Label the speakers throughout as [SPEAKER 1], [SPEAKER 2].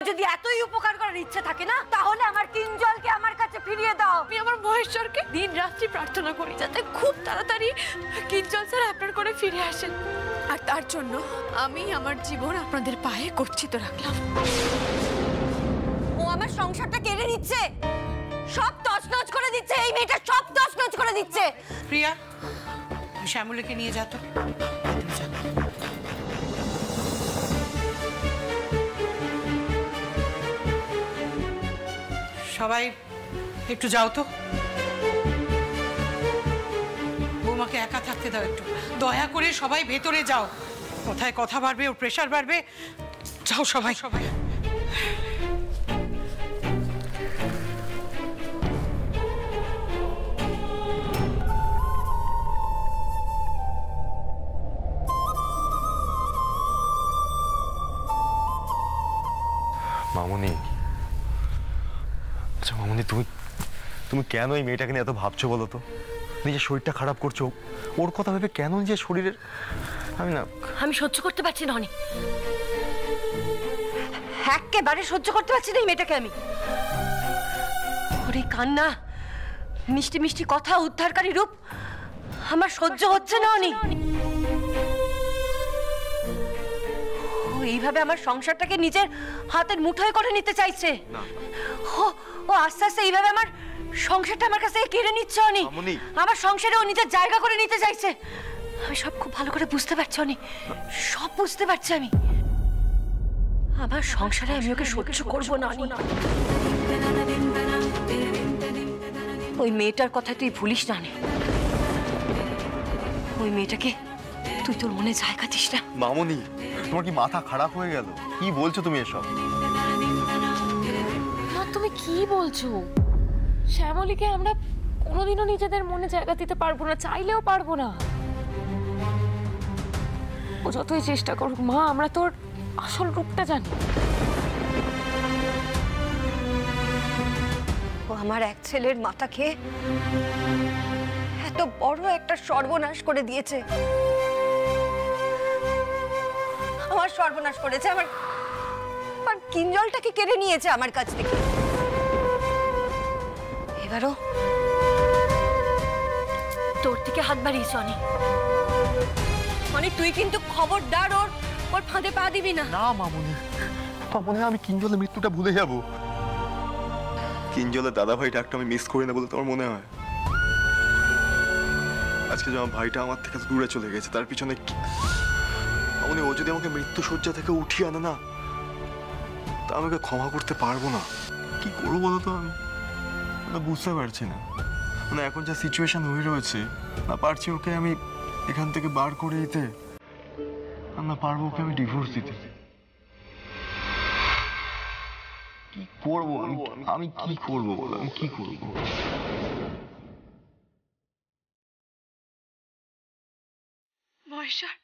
[SPEAKER 1] যদি এতই উপকার করার ইচ্ছে থাকে না, তাহলে আমার কিঞ্জলকে আমার কাছে ফিরিয়ে দাও।
[SPEAKER 2] আমি আমার মহেশ্বরকে দিন রাত্রি প্রার্থনা করি যাতে খুব তাড়াতাড়ি কিঞ্জল স্যার আপনার করে ফিরে আসেন, আর তার জন্য আমি আমার জীবন আপনাদের পায়ে গচ্ছিত রাখলাম।
[SPEAKER 1] ও আমার সংসারটা কেড়ে নিচ্ছে, সব তছনছ করে দিচ্ছে, এই মেয়েটা সব তছনছ করে দিচ্ছে।
[SPEAKER 3] প্রিয়া, শ্যামলীকে নিয়ে যা তো। সবাই একটু যাও তো, বৌমাকে একা থাকতে দাও একটু, দয়া করে সবাই ভেতরে যাও। কোথায় কথা বাড়বে, ওর প্রেশার বাড়বে। যাও সবাই সবাই।
[SPEAKER 4] মামুনি, আচ্ছা মামুনি, তুমি কেন এই মেয়েটাকে নিয়ে এত ভাবছো বলো তো? নিজের শরীরটা খারাপ করছো, ওর কথা ভেবে কেন নিজের শরীরের?
[SPEAKER 1] আমি সহ্য করতে পারছি না অনি, একেবারে সহ্য করতে পারছি না এই মেয়েটাকে আমি। ওর এই কান্না, মিষ্টি মিষ্টি কথা, উদ্ধারকারী রূপ আমার সহ্য হচ্ছে না অনি। এইভাবে আমার সংসারটাকে নিজের হাতের মুঠোয় করে নিতে চাইছে। ও আস্তে আস্তে এইভাবে আমার সংসারটা আমার কাছে কেড়ে নিচ্ছে অনি। আমার সংসারে ও নিজের জায়গা করে নিতে চাইছে। আমি সব খুব ভালো করে বুঝতে পারছি অনি, সব বুঝতে পারছি আমি। আমার সংসারে আমি ওকে সহ্য করবো না অনি। ওই মেয়েটার কথা তুই ভুলিস না অনি, ওই মেয়েটাকে তুই তোর মনে জায়গা দিস না।
[SPEAKER 4] মামুনি, তোমার কি মাথা খারাপ হয়ে গেল? কি বলছো তুমি এসব?
[SPEAKER 2] মা, তুমি কি বলছো? শ্যামলীকে আমরা কোনোদিনও নিজেদের মনে জায়গা দিতে পারবো না, চাইলেও পারবো না। ও যতই চেষ্টা করুক মা, আমরা তোর আসল রূপটা জানি।
[SPEAKER 1] ও আমার এক ছেলের মাথা খেয়ে এত বড় একটা সর্বনাশ করে দিয়েছে। আমার সর্বনাশ করেছে, আমার কিঞ্জলটাকে কেড়ে নিয়েছে আমার কাছ থেকে। এবারও তোর দিকে হাত বাড়িয়েছ অনি। অনি, তুই কিন্তু খবরদার ওর ফাঁদে পা দিবি না।
[SPEAKER 4] না মামুনি, মামুনি, আমি কিঞ্জলের মৃত্যুটা ভুলে যাব। কিঞ্জলের দাদা ভাইটা একটা আমি মিস করি না বলে তোমার মনে হয়? আজকে যে আমার ভাইটা আমার থেকে দূরে চলে গেছে, তার পিছনে মামুনি, ও যদি আমাকে মৃত্যু শয্যা থেকে উঠিয়ে আনে না, তা আমাকে ক্ষমা করতে পারবো না। কি করবো বলো তো? আমি বুঝতে পারছি না, মানে এখন যা সিচুয়েশন হয়ে রয়েছে, না পারছি ওকে আমি এখান থেকে বার করে দিতে, আর না পারবো ওকে আমি ডিভোর্স দিতে। কি করবো আমি কি করবো বলো? আমি কি করবো?
[SPEAKER 2] মহেশ্বর,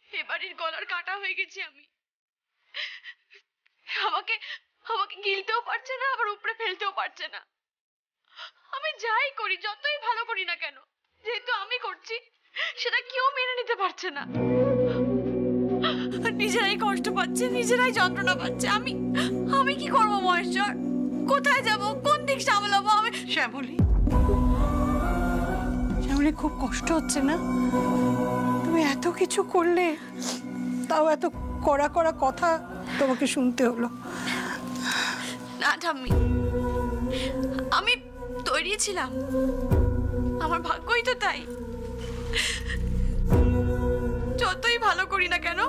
[SPEAKER 2] এবারের গলার কাটা হয়ে গেছি আমি। আমাকে গিলতেও পারছে না, আবার উপরে ফেলতেও পারছে না। আমি যাই করি, যতই ভালো করি না কেন, যেহেতু আমি করছি সেটা কেউ মেনে নিতে পারছে না। নিজেরাই কষ্ট পাচ্ছে, নিজেরাই যন্ত্রণা পাচ্ছে। আমি কি করব মহেশ্বর? কোথায় যাব, কোন দিক সামলাবো আমি?
[SPEAKER 3] শ্যামলী, খুব কষ্ট হচ্ছে না? তুমি এত কিছু করলে, তাও এত কড়া কড়া কথা তোমাকে শুনতে হলো।
[SPEAKER 2] না ঠাম্মি, আমি তৈরি ছিলাম, আমার ভাগ্যই তো তাই। যতই ভালো করি না কেন,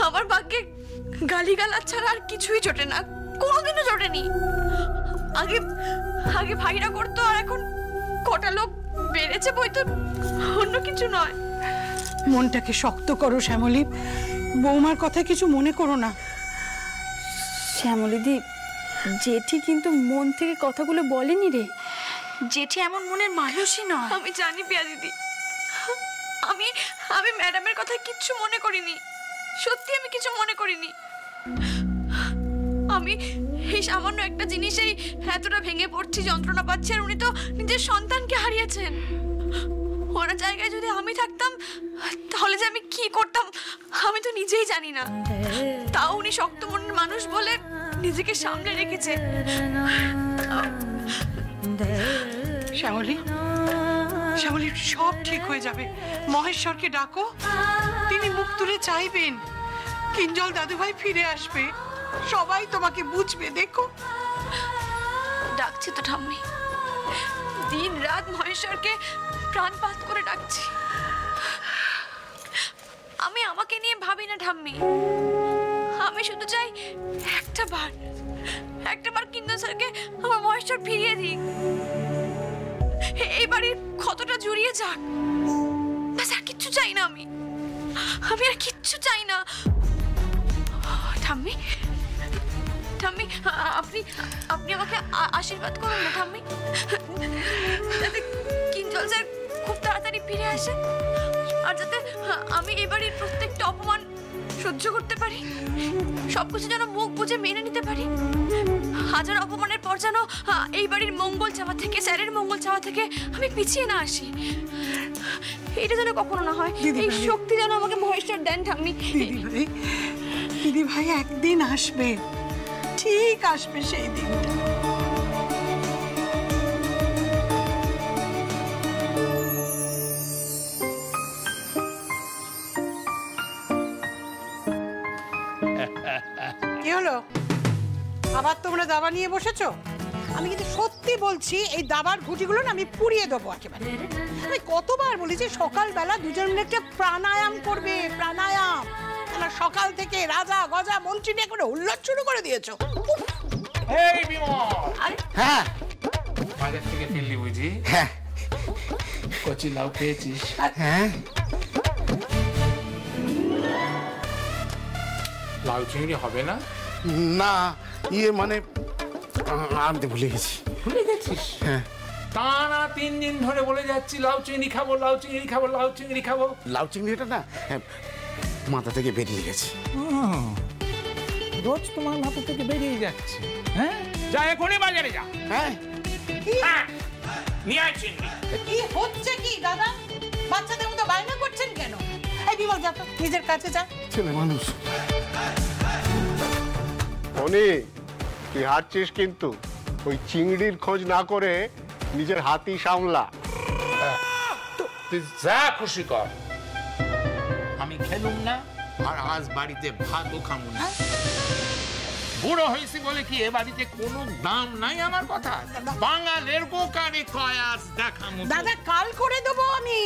[SPEAKER 2] আমার ভাগ্যে গালিগালাজ ছাড়া আর কিছুই জোটে না, কোনোদিনও জোটেনি। আগে ভাইরা করতো, আর এখন কটা লোক বেড়েছে বই, তো অন্য কিছু নয়।
[SPEAKER 3] মনটাকে শক্ত করো শ্যামলী, বৌমার কথা কিছু মনে করো না।
[SPEAKER 5] শ্যামলীদি, জেঠি কিন্তু মন থেকে কথাগুলো বলেনি রে।
[SPEAKER 2] জেঠি এমন মনের মানুষই নয়। আমি জানি পিয়া দিদি, আমি ম্যাডামের কথা কিচ্ছু মনে করিনি, সত্যি আমি কিছু মনে করিনি। আমি এই সামান্য একটা জিনিসেই এতটা ভেঙে পড়ছি, যন্ত্রণা পাচ্ছি, আর উনি তো নিজের সন্তানকে হারিয়েছেন। ওনার জায়গায় যদি আমি থাকতাম তাহলে যে আমি কি করতাম আমি তো নিজেই জানি না। তাও উনি শক্ত মনের মানুষ বলে নিজেকে সামলে রেখেছে।
[SPEAKER 3] শ্যামলী, শ্যামলী, সব ঠিক হয়ে যাবে। মহেশ্বরকে ডাকো, তিনি মুখ তুলে চাইবেন কিঞ্জল দাদুভাই ফিরে আসবে, সবাই তোমাকে বুঝবে। দেখো,
[SPEAKER 2] ডাকছি তো ঠাম্মি, দিন রাত মহেশ্বরকে প্রাণপাত করে ডাকছি। আমি আমাকে নিয়ে ভাবি না ঠাম্মি, আমি শুধু চাই একটা বার কিঞ্জল স্যারকে আমার মহেশ্বর ফিরিয়ে দিই, এই বাড়ির ক্ষতটা জুড়িয়ে যাক। ব্যাস, আর কিচ্ছু চাই না আমি আর কিচ্ছু চাই না। ঠাম্মি, ঠাম্মি, আপনি আমাকে আশীর্বাদ করুন না ঠাম্মি, যাতে কিঞ্জল স্যার খুব তাড়াতাড়ি ফিরে আসে, আর যাতে আমি এই বাড়ির প্রত্যেকটা অপমান সহ্য করতে পারি, সবকিছু যেন মুখ বুঝে মেনে নিতে পারি। হাজার অপমানের পর যেন এই বাড়ির মঙ্গল চাওয়া থেকে, স্যারের মঙ্গল চাওয়া থেকে আমি পিছিয়ে না আসি। এটা যেন কখনো না হয়। এই শক্তি যেন আমাকে মহেশ্বর দেন ঠাম্মি।
[SPEAKER 3] দিদি ভাই একদিন আসবে, ঠিক আসবে সেই দিনটা। কি হলো, আবার তোমরা দাবা নিয়ে বসেছো? আমি কিন্তু সত্যি বলছি, এই দাবার ঘুটিগুলো না আমি পুড়িয়ে দেবো একেবারে। আমি কতবার বলি যে সকালবেলা দুজন মিলে একটা প্রাণায়াম করবে, প্রাণায়াম। সকাল থেকে রাজা গজা মন্ত্রী নিয়ে করে উল্লাস শুরু করে দিয়েছো।
[SPEAKER 6] এই বিমল,
[SPEAKER 7] হ্যাঁ
[SPEAKER 6] বাজার থেকে ফিরলি বুঝি?
[SPEAKER 7] হ্যাঁ।
[SPEAKER 6] কচি লাউ পেয়েছিস?
[SPEAKER 7] হ্যাঁ,
[SPEAKER 6] লাউ চিংড়ি হবে না?
[SPEAKER 7] না, ইয়ে মানে আনতে ভুলে গেছি।
[SPEAKER 6] ভুলে গেছিস?
[SPEAKER 7] হ্যাঁ।
[SPEAKER 6] টানা 3 দিন ধরে বলে যাচ্ছি লাউ চিংড়ি খাবো, লাউ চিংড়ি খাবো, লাউ চিংড়ি খাবো।
[SPEAKER 7] লাউ চিংড়িটা না মাথা থেকে বেরিয়ে গেছে।
[SPEAKER 6] রোজ তোমার মাথা থেকে বেরিয়ে যাচ্ছে? হ্যাঁ, যা এখনই বাজারে যা।
[SPEAKER 7] হ্যাঁ,
[SPEAKER 6] নিয়ে আয় চিংড়ি।
[SPEAKER 3] কি হচ্ছে কি দাদা? বাচ্চাদের মতো বায়না করছেন কেন? এই বিমল, যা তো নিজের কাছে যা।
[SPEAKER 7] ছেলে মানুষ।
[SPEAKER 8] অনেক তুই হারছিস, কিন্তু ওই চিংড়ির খোঁজ না করে নিজের হাতি সামলা।
[SPEAKER 6] তুই যা খুশি কর, আমি খেলুম না, আর আজ বাড়িতে ভাতও খামু না। বুড়ো হয়েছি বলে কি এ বাড়িতে কোনো দাম নাই আমার কথা? বাঙালের বোকারে কয় আজ দেখামু।
[SPEAKER 3] দাদা, কাল করে দেবো আমি।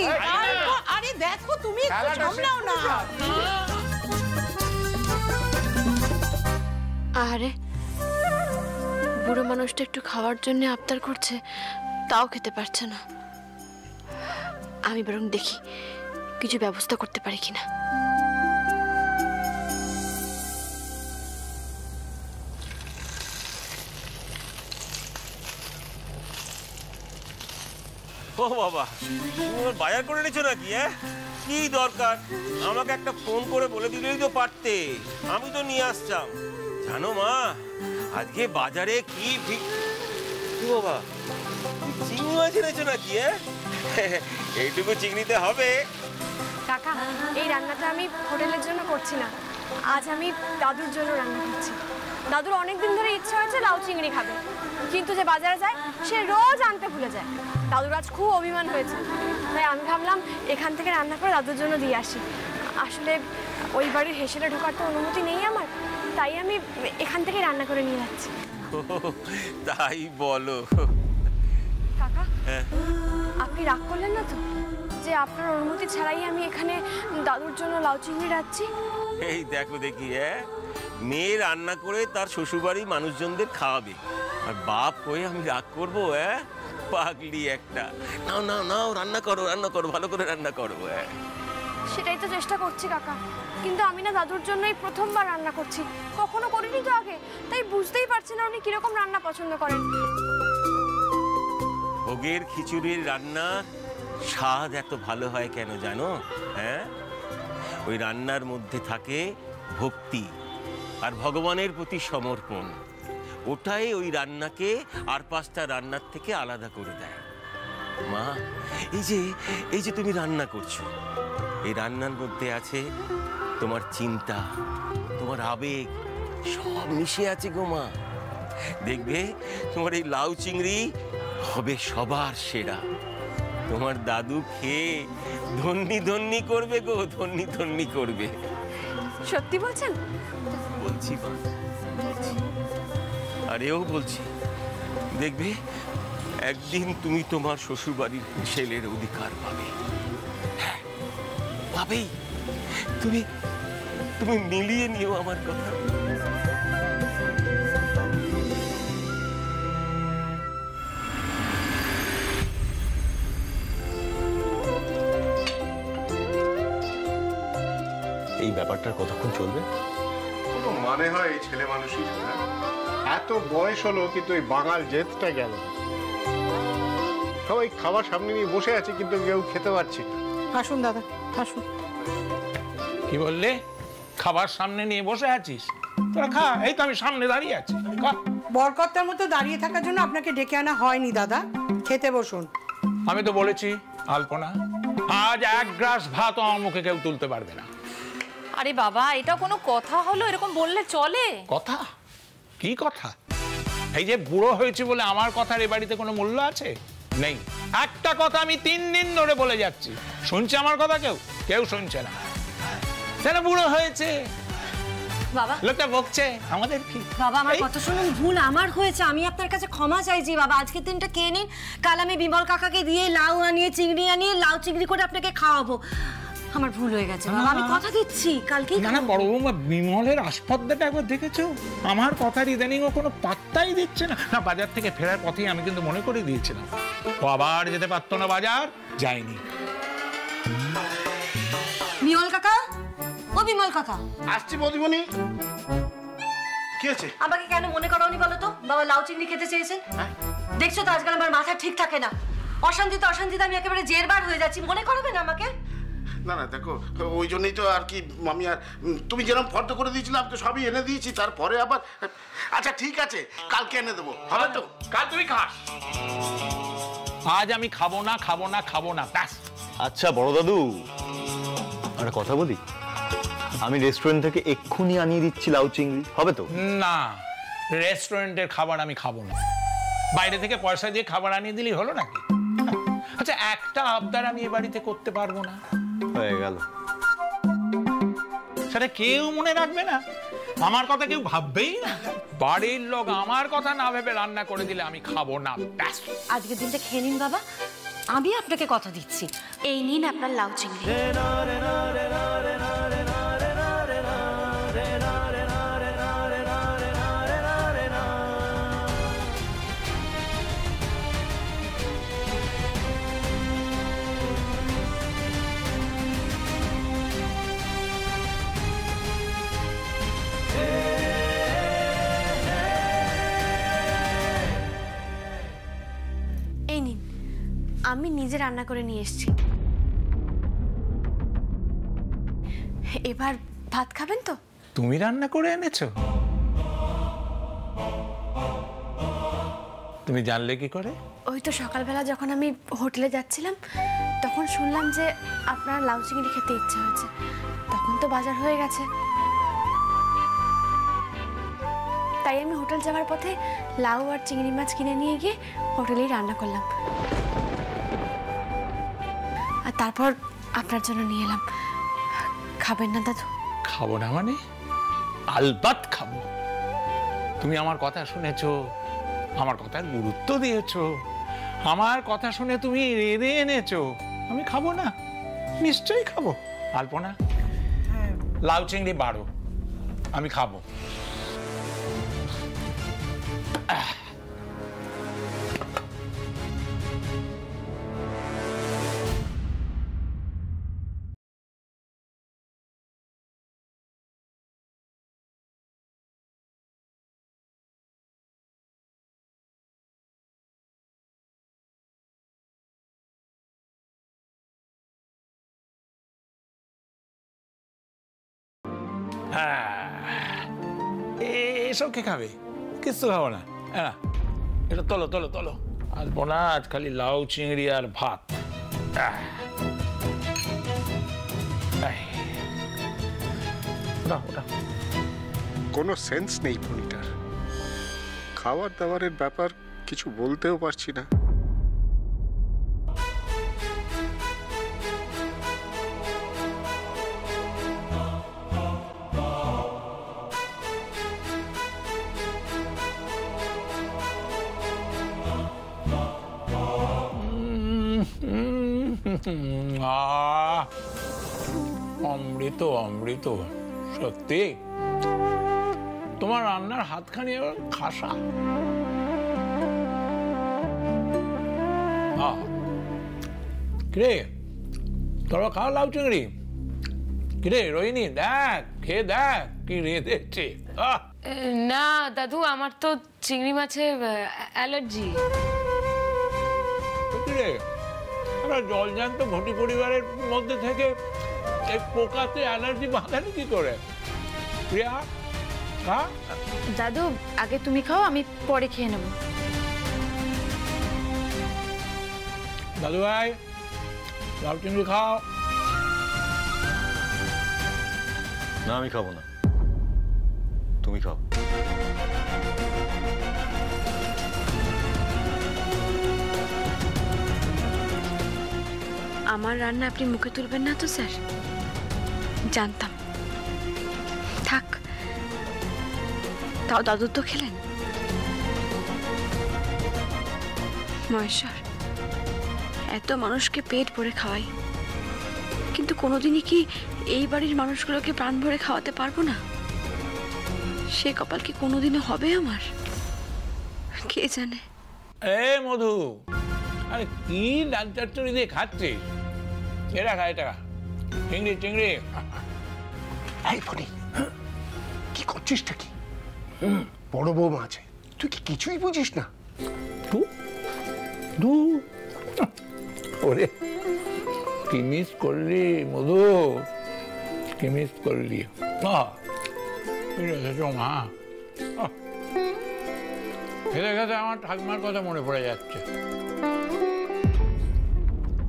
[SPEAKER 3] আরে দেখো, তুমি একটু সামলাও না।
[SPEAKER 2] আরে বুড়ো মানুষটা একটু খাওয়ার জন্য আবদার করছে, তাও খেতে পারছে না। আমি বরং দেখি কিছু ব্যবস্থা করতে পারি কিনা।
[SPEAKER 9] ও বাবা, তুমি বাজার করে নিচ্ছ নাকি? কি দরকার? আমাকে একটা ফোন করে বলে দিলেই তো পারতে, আমি তো নিয়ে আসতাম। জানো মা, আজকে বাজারে কি বাবা, চিংড়ি মাছ এনেছো নাকি? এইটুকু চিংড়িতে হবে?
[SPEAKER 5] কাকা, এই রান্নাটা আমি হোটেলের জন্য করছি না, আজ আমি দাদুর জন্য রান্না করছি। দাদুর অনেকদিন ধরে ইচ্ছা হয়েছে লাউ চিংড়ি খাবে, কিন্তু যে বাজারে যায় সে রোজ আনতে ভুলে যায়। দাদুর আজ খুব অভিমান হয়েছে, তাই আমি ভাবলাম এখান থেকে রান্না করে দাদুর জন্য দিয়ে আসি। আসলে ওই বাড়ির হেসেলে ঢোকার তো অনুমতি নেই আমার, তাই আমি এখান থেকে রান্না করে নিয়ে যাচ্ছি।
[SPEAKER 9] তাই বলো?
[SPEAKER 5] কাকা, আপনি রাগ করলেন না তো যে আপনার অনুমতি ছাড়াই আমি এখানে দাদুর জন্য লাউ চিংড়ি রাখছি?
[SPEAKER 9] এই দেখো দেখি, মেয়ে রান্না করে তার শ্বশুরবাড়ির মানুষজনদের খাওয়াবে, আর বাপ হয়ে আমি রাগ করবো? পাগলি একটা। নাও নাও নাও, রান্না করো, রান্না করো, ভালো করে রান্না করো।
[SPEAKER 5] সেটাই তো চেষ্টা করছি কাকা, কিন্তু আমি না দাদুর জন্যই প্রথমবার রান্না করছি, কখনো করিনি তো আগে, তাই বুঝতেই পারছি না উনি কিরকম রান্না পছন্দ করেন।
[SPEAKER 9] ভোগের খিচুড়ির রান্না স্বাদ এত ভালো হয় কেন জানো? ওই রান্নার মধ্যে থাকে ভক্তি আর ভগবানের প্রতি সমর্পণ। ওটাই ওই রান্নাকে আর 5টা রান্নার থেকে আলাদা করে দেয়। মা, এই যে তুমি রান্না করছো, এই রান্নার মধ্যে আছে তোমার চিন্তা, তোমার আবেগ, সব মিশে আছে গো মা। দেখবে তোমার এই লাউ চিংড়ি হবে সবার সেরা। তোমার দাদু খেয়ে ধন্যি ধন্যি করবে গো, ধন্যি ধন্যি করবে।
[SPEAKER 5] সত্যি বলছেন?
[SPEAKER 9] বলছি মা, বলছি। আর এও বলছি, দেখবে একদিন তুমি তোমার শ্বশুরবাড়ির ছেলের অধিকার পাবে। হ্যাঁ, পাবেই। তুমি তুমি মিলিয়ে নিও আমার কথা।
[SPEAKER 4] এই ব্যাপারটার কতক্ষণ চলবে?
[SPEAKER 8] কোনো মানে হয় এই ছেলে মানুষই? এত বয়স হলো কিন্তু এই বাঙাল জেদটা গেল না। সবাই খাবার সামনে নিয়ে বসে আছে কিন্তু কেউ খেতে পারছে না।
[SPEAKER 3] আসুন দাদা, আসুন।
[SPEAKER 6] কি বললে? খাবার সামনে নিয়ে বসে আছিস? তোরা খা, এই তো আমি সামনে দাঁড়িয়ে আছি।
[SPEAKER 3] বরকর্তার মতো দাঁড়িয়ে থাকার জন্য আপনাকে ডেকে আনা হয়নি দাদা, খেতে বসুন।
[SPEAKER 6] আমি তো বলেছি আলপনা, আজ এক গ্লাস ভাত আমার মুখে কেউ তুলতে পারবে না।
[SPEAKER 1] আরে বাবা, এটা কোনো কথা হলো? এরকম বললে চলে?
[SPEAKER 6] কথা? কি কথা? এই যে বুড়ো হয়েছে বলে আমার কথার এ বাড়িতে কোনো মূল্য আছে? নেই। একটা কথা আমি 3 দিন ধরে বলে যাচ্ছি, শুনছে আমার কথা কেউ? কেউ শুনছে না। কেন? বুড়ো হয়েছে,
[SPEAKER 1] বাবা
[SPEAKER 6] লোকটা বকছে, আমাদের কি?
[SPEAKER 1] বাবা আমার কথা শুনুন, ভুল আমার হয়েছে, আমি আপনার কাছে ক্ষমা চাইছি বাবা। আজকের দিনটা কে নিন, কাল আমি বিমল কাকাকে দিয়ে লাউ আনিয়ে চিংড়ি আনিয়ে লাউ চিংড়ি করে আপনাকে খাওয়াবো। আমার ভুল হয়ে গেছে বাবা, আমি কথা দিচ্ছি কালকেই।
[SPEAKER 6] না না বড় বৌমা, বিমলের আসপদ্দাটা একবার দেখেছো? আমার কথার ইদানিং ও কোনো পাত্তাই দিচ্ছে না। না, বাজার থেকে ফেরার পথেই আমি কিন্তু মনে করে দিয়েছিলাম ও আবার যেতে পারতো না বাজার, যায়নি।
[SPEAKER 1] বিমল কাকা, ও বিমল কাকা।
[SPEAKER 7] আসছি বৌদিমণি। কি আছে?
[SPEAKER 1] আমাকে কেন মনে করোনি বলো তো? বাবা লাউ চিংড়ি খেতে চেয়েছেন। দেখছো তো আজকাল আমার মাথা ঠিক থাকে না, অশান্তিতে অশান্তিতে আমি একেবারে জেরবার হয়ে যাচ্ছি। মনে করবে না আমাকে?
[SPEAKER 7] না না দেখো, ওই জন্যই তো আর কি আমি আর তুমি যেরকম ফর্দ করে দিয়েছিলাম তো সবই এনে দিয়েছি, তারপরে আবার আচ্ছা ঠিক আছে কালকে এনে দেবো, হবে তো?
[SPEAKER 6] কাল তুই খাস, আজ আমি খাবো না, খাবো না, খাবো না, ব্যাস।
[SPEAKER 4] আচ্ছা বড় দাদু, একটা কথা বলি, আমি রেস্টুরেন্ট থেকে এক্ষুনি আনিয়ে দিচ্ছি লাউ চিংড়ি, হবে তো?
[SPEAKER 6] না, রেস্টুরেন্টের খাবার আমি খাবো না। বাইরে থেকে পয়সা দিয়ে খাবার আনিয়ে দিলেই হলো নাকি? আচ্ছা, একটা আবদার আমি এ বাড়িতে করতে পারবো না,
[SPEAKER 4] হয়ে গেল।
[SPEAKER 6] সেটা কেউ মনে রাখবে না, আমার কথা কেউ ভাববেই না। বাড়ির লোক আমার কথা না ভেবে রান্না করে দিলে আমি খাবো না, ব্যাস।
[SPEAKER 1] আজকের দিনটা খেয়ে নিন বাবা, আমি আপনাকে কথা দিচ্ছি।
[SPEAKER 2] এই নিন আপনার লাউ চিংড়ি। এই নিন, আমি নিজে রান্না করে নিয়ে এসেছি। এবার ভাত খাবেন তো?
[SPEAKER 6] তুমি রান্না করে এনেছো? তুমি জানলে কি করে?
[SPEAKER 2] ওই তো সকালবেলা যখন আমি হোটেলে যাচ্ছিলাম তখন শুনলাম যে আপনার লাউ চিংড়ি খেতে ইচ্ছা হয়েছে, তখন তো বাজার হয়ে গেছে, তাই আমি হোটেল যাওয়ার পথে লাউ আর চিংড়ি মাছ কিনে নিয়ে গিয়ে হোটেলেই রান্না করলাম, আর তারপর আপনার জন্য নিয়ে এলাম। খাবেন না দাদু?
[SPEAKER 6] খাবো না মানে? আলবাত খাবো। তুমি আমার কথা শুনেছো, আমার কথার গুরুত্ব দিয়েছো, আমার কথা শুনে তুমি রেঁধে এনেছো, আমি খাবো না? নিশ্চয়ই খাবো। আলপনা, লাউ চিংড়ি বাড়ো, আমি খাবো। এসব কে খাবে? কিছু খাবো না। এটা তোলো তোলো তোলো, আসবো না, আজ খালি লাউ চিংড়ি আর ভাত। ওটা
[SPEAKER 8] কোনো সেন্স নেই ফোনটার, খাবার দাবারের ব্যাপার কিছু বলতেও পারছি না।
[SPEAKER 6] অমৃত অমৃত, সত্যি তোমার রান্নার হাতখানি খাসা। কিরে তোরা খাও লাউ চিংড়ি? কিরে রোহিণী, দেখ খেয়ে দেখ কি রেঁধেছে।
[SPEAKER 2] না দাদু, আমার তো চিংড়ি মাছে অ্যালার্জি।
[SPEAKER 6] কিরে জলজান্ত ঘটি পরিবারের মধ্যে থেকে এই পোকাতে অ্যালার্জি বাঁধালি কি করে? প্রিয়া খা।
[SPEAKER 2] দাদু আগে তুমি খাও, আমি পরে খেয়ে নেব।
[SPEAKER 6] দাদু ভাই লাউ চিংড়ি খাও।
[SPEAKER 4] না আমি খাবো না, তুমি খাও।
[SPEAKER 2] আমার রান্না আপনি মুখে তুলবেন না তো স্যার? জানতাম। থাক, তাও দাদু তো খেলেন। মহেশ্বর, এত মানুষকে পেট ভরে খাওয়াই, কিন্তু কোনোদিনই কি এই বাড়ির মানুষগুলোকে প্রাণ ভরে খাওয়াতে পারবো না? সে কপাল কি কোনোদিনও হবে আমার? কে জানে।
[SPEAKER 6] এ মধু, আরে কি ডাল চচ্চড়ি দিয়ে খাচ্ছিস? এটা খা, এটা খা, চিংড়ি চিংড়ি।
[SPEAKER 8] এই ফোনি, কি করছিসটা কি? বড় বৌমা আছে, তুই কি কিছুই বুঝিস না?
[SPEAKER 6] ওরে কি মিস করলি মধু, কি মিস করলি। মা খেতে খেতে আমার ঠাকুমার কথা মনে পড়ে যাচ্ছে।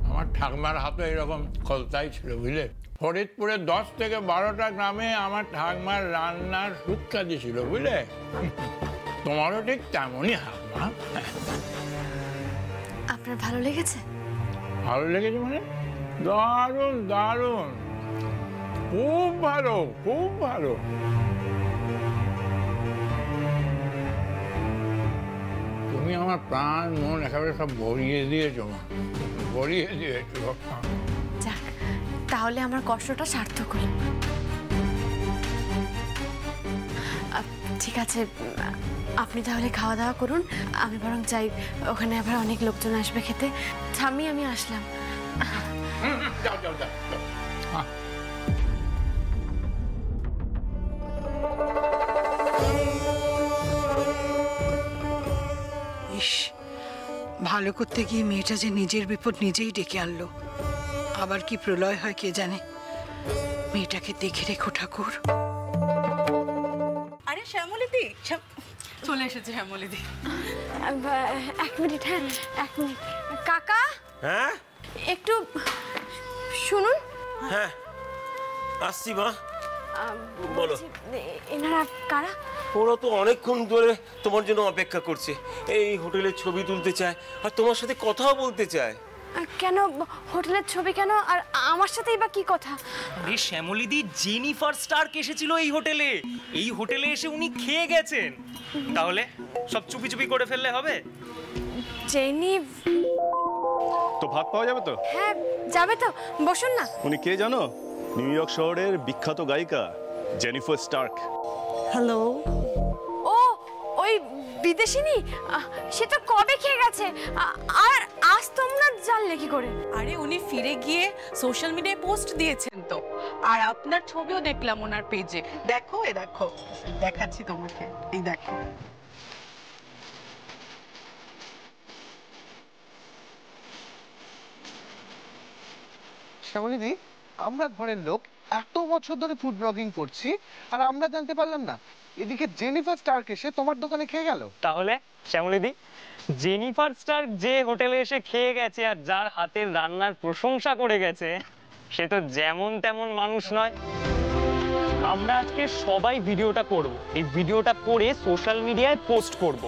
[SPEAKER 6] আমার ঠাকুমার হাতে এরকম খলতাই ছিল বুঝলে। ফরিদপুরের 10 থেকে 12টা গ্রামে আমার ঠাকুমার রান্নার সুখ্যাতি ছিল বুঝলে। তোমারও ঠিক তেমনই হাত মা।
[SPEAKER 2] আপনার ভালো লেগেছে?
[SPEAKER 6] ভালো লেগেছে মানে? দারুণ দারুণ, খুব ভালো, খুব ভালো। তুমি আমার প্রাণ মন একেবারে সব ভরিয়ে দিয়েছো মা, ভরিয়ে দিয়েছো।
[SPEAKER 2] যাক, তাহলে আমার কষ্টটা সার্থক হলো। ঠিক আছে, আপনি তাহলে খাওয়া দাওয়া করুন, আমি বরং যাই, ওখানে আবার অনেক লোকজন আসবে খেতে। ঠাম্মি আমি আসলাম।
[SPEAKER 6] যাও যাও যাও।
[SPEAKER 3] ইস, ভালো করতে গিয়ে মেয়েটা যে নিজের বিপদ নিজেই ডেকে আনলো। আবার কি প্রলয় হয় কে জানে। মেয়েটাকে দেখে রেখো ঠাকুর।
[SPEAKER 10] আরে শ্যামলীদি, চলে এসেছে শ্যামলীদি।
[SPEAKER 5] 1 মিনিট, হ্যাঁ 1 মিনিট। কাকা
[SPEAKER 9] হ্যাঁ
[SPEAKER 5] একটু শুনুন।
[SPEAKER 9] হ্যাঁ আসছি মা, বলো।
[SPEAKER 5] এনারা কারা?
[SPEAKER 9] ওরা তো অনেকক্ষণ ধরে তোমার জন্য অপেক্ষা করছে। এই হোটেলের ছবি তুলতে চায় আর তোমার সাথে কথাও বলতে চায়।
[SPEAKER 5] কেন হোটেলের ছবি কেন? আর আমার সাথেই বা কি কথা?
[SPEAKER 11] আরে শ্যামলীদি, জেনিফার স্টার্ক এসেছিল এই হোটেলে। এই হোটেলে এসে উনি খেয়ে গেছেন। তাহলে সব চুপি চুপি করে ফেললে হবে?
[SPEAKER 5] জেনি
[SPEAKER 12] তো ভাত পাওয়া যাবে তো?
[SPEAKER 5] হ্যাঁ যাবে তো, বসুন না।
[SPEAKER 12] উনি কে জানো? নিউ ইয়র্ক শহরের বিখ্যাত গায়িকা জেনিফার স্টার্ক।
[SPEAKER 3] হ্যালো।
[SPEAKER 5] ও ওই বিদেশিনী, সে তো কবে খেয়ে গেছে। আর আজ তোমরা জানলে কি করে?
[SPEAKER 10] আরে উনি ফিরে গিয়ে সোশ্যাল মিডিয়ায় পোস্ট দিয়েছেন তো, আর আপনার ছবিও দেখলাম ওনার পেজে। দেখো, এ দেখো, দেখাচ্ছি তোমাকে, এই দেখো।
[SPEAKER 13] শ্যামলীদি, আমরা ঘরের লোক, এত বছর ধরে ফুড ব্লগিং করছি আর আমরা জানতে পারলাম না। এদিকে জেনিফার স্টার্ক এসে তোমার দোকানে খেয়ে গেল।
[SPEAKER 11] তাহলে শ্যামলীদি, জেনিফার স্টার্ক যে হোটেলে এসে খেয়ে গেছে আর যার হাতের রান্নার প্রশংসা করে গেছে, সে তো যেমন তেমন মানুষ নয়। আমরা আজকে সবাই ভিডিওটা করব, এই ভিডিওটা করে সোশ্যাল মিডিয়ায় পোস্ট করব।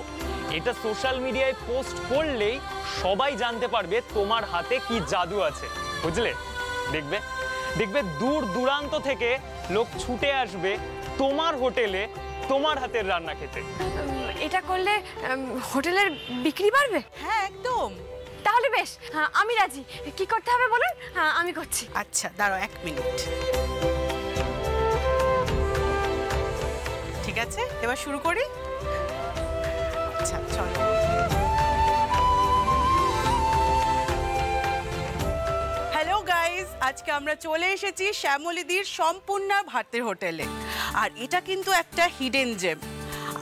[SPEAKER 11] এটা সোশ্যাল মিডিয়ায় পোস্ট করলেই সবাই জানতে পারবে তোমার হাতে কি জাদু আছে, বুঝলে? দেখবে দেখবে দূর দূরান্ত থেকে লোক ছুটে আসবে তোমার হোটেলে তোমার হাতের রান্না খেতে।
[SPEAKER 5] এটা করলে হোটেলের বিক্রি বাড়বে?
[SPEAKER 10] হ্যাঁ একদম।
[SPEAKER 5] তাহলে বেশ, আমি রাজি। কি করতে হবে বলুন, আমি করছি।
[SPEAKER 10] আচ্ছা দাঁড়াও 1 মিনিট। ঠিক আছে, এবার শুরু করি। আচ্ছা চলো। হ্যালো গাইস, আজকে আমরা চলে এসেছি শ্যামলীদির সম্পূর্ণ ভাতের হোটেলে। আর এটা কিন্তু একটা হিডেন জেম।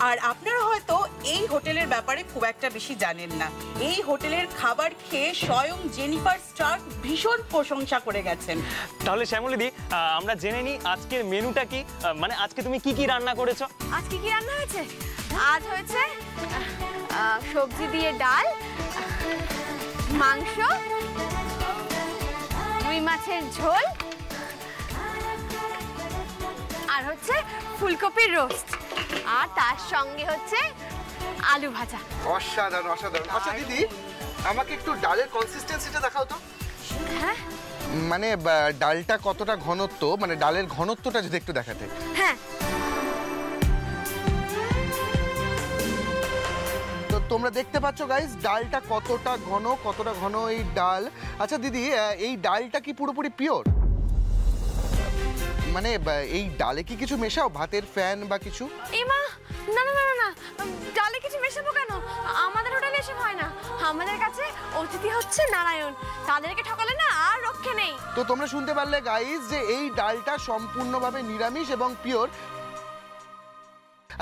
[SPEAKER 10] আর আপনারা হয়তো এই হোটেলের ব্যাপারে খুব একটা বেশি জানেন না। এই হোটেলের খাবার খেয়ে স্বয়ং জেনিফার স্টার্ক ভীষণ প্রশংসা করে গেছেন।
[SPEAKER 11] তাহলে শ্যামলীদি, আমরা জেনে নিই আজকের মেনুটা কি, মানে আজকে তুমি কি কি রান্না করেছো?
[SPEAKER 5] আজকে কি রান্না হয়েছে? আজ হয়েছে সবজি দিয়ে ডাল, মাংস, রুই মাছের ঝোল, আর হচ্ছে ফুলকপির রোস্ট, আর তার সঙ্গে হচ্ছে আলু ভাজা।
[SPEAKER 13] অসাধারণ অসাধারণ। আচ্ছা দিদি, আমাকে একটু ডালের কনসিস্টেন্সিটা দেখাও তো।
[SPEAKER 5] হ্যাঁ,
[SPEAKER 13] মানে ডালটা কতটা ঘনত্ব, মানে ডালের ঘনত্বটা যদি একটু দেখাতে।
[SPEAKER 5] হ্যাঁ।
[SPEAKER 13] তো তোমরা দেখতে পাচ্ছ গাইস, ডালটা কতটা ঘন এই ডাল। আচ্ছা দিদি, এই ডালটা কি পুরোপুরি পিওর? মানে এই ডালে কি কিছু মেশাও, ভাতের ফ্যান বা কিছু?
[SPEAKER 5] এমা, না না না না, ডালে কিছু মেশাবো কেন? আমাদের হোটেলে এসব হয় না। আমাদের কাছে অতিথি হচ্ছে নারায়ণ, তাদেরকে ঠকালে না আর রক্ষে নেই।
[SPEAKER 13] তো তোমরা শুনতে পারলে গাইস যে এই ডালটা সম্পূর্ণভাবে নিরামিষ এবং পিওর।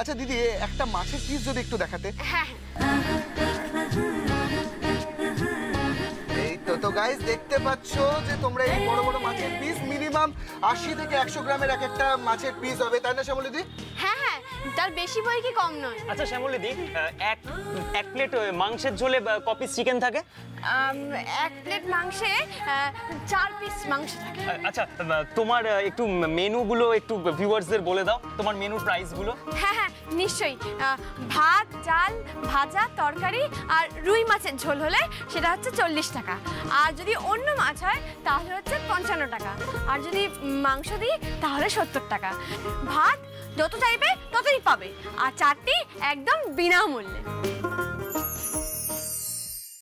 [SPEAKER 13] আচ্ছা দিদি, একটা মাছের পিস যদি একটু দেখাতে।
[SPEAKER 5] হ্যাঁ।
[SPEAKER 13] এই তো গাইস দেখতে পাচ্ছ যে তোমরা এই বড় বড় মাছের পিস, মিনিমাম 80 থেকে 100 গ্রামের এক একটা মাছের পিস হবে, তাই না শ্যামলীদি?
[SPEAKER 5] হ্যাঁ হ্যাঁ, তার বেশি বই কি কম নয়।
[SPEAKER 11] আচ্ছা শ্যামলীদি, এক প্লেট মাংসের ঝোলে ক পিস চিকেন থাকে?
[SPEAKER 5] 1 প্লেট মাংসে 4 পিস মাংস থাকে।
[SPEAKER 11] আচ্ছা, তোমার একটু মেনুগুলো একটু ভিউয়ার্সদের বলে দাও, তোমার মেনু প্রাইসগুলো।
[SPEAKER 5] হ্যাঁ হ্যাঁ নিশ্চয়ই। ভাত, ডাল, ভাজা, তরকারি আর রুই মাছের ঝোল হলে সেটা হচ্ছে 40 টাকা। আর যদি অন্য মাছ হয় তাহলে হচ্ছে 55 টাকা। আর যদি মাংস দিই তাহলে 70 টাকা। ভাত যত চাইবে ততই পাবে, আর চাটনি একদম বিনামূল্যে।